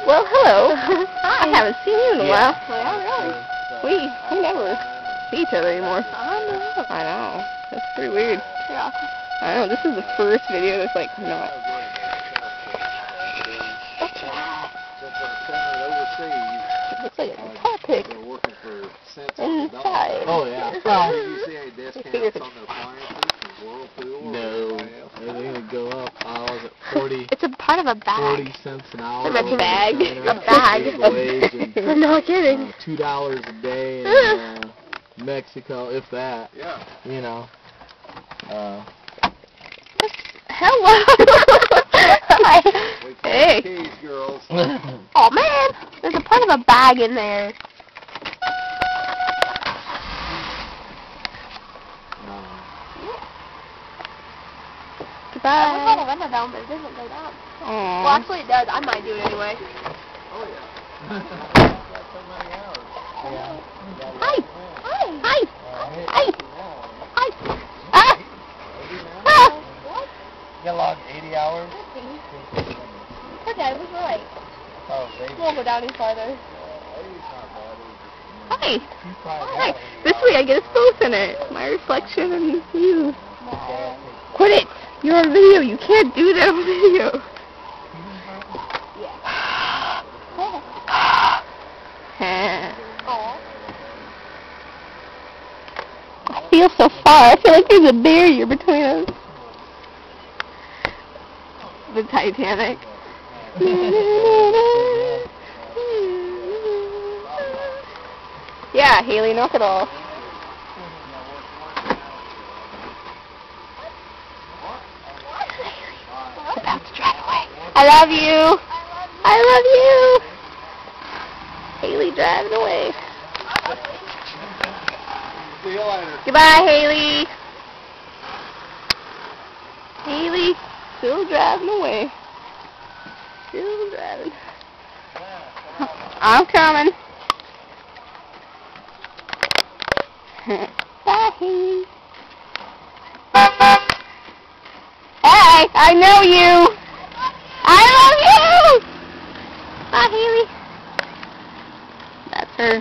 Well, hello. Hi. I haven't seen you in a while. Yeah, really. We never see each other anymore. I know. That's pretty weird. Yeah. I know. This is the first video that's like not. It looks like a guitar pick inside. Oh yeah. Well, did you see any discounts it's on the appliances from Whirlpool? No. They would go up. Was it 40? It's a part of a bag. 40 cents an hour. It's a bag. China, A bag. wage, and, I'm not kidding. $2 a day in Mexico, if that. Yeah. You know. Hello. Hi. Hey. Keys, girls. Oh man, there's a part of a bag in there. Goodbye. I have a window down, but it doesn't go down. Well, actually it does. I might do it anyway. Oh yeah. Got so many hours. Yeah. Hi. Hi. Hi. Hi. Hi. Ah. Ah. You logged 80 hours? Okay, I was right. Oh, baby. We'll go down any farther. Hi. Hi. Hi. This way I get us both in it. My reflection and you. Quit it. You're on video. You can't do that on video. I feel so far. I feel like there's a barrier between us. The Titanic. Yeah, Haley, knock it off. It's about to drive away. I love you. I love you. Haley driving away. See you later. Goodbye, Haley. Haley, still driving away. Still driving. I'm coming. Bye, Haley. Hey, I know you. I love you. Bye, Haley. That's her.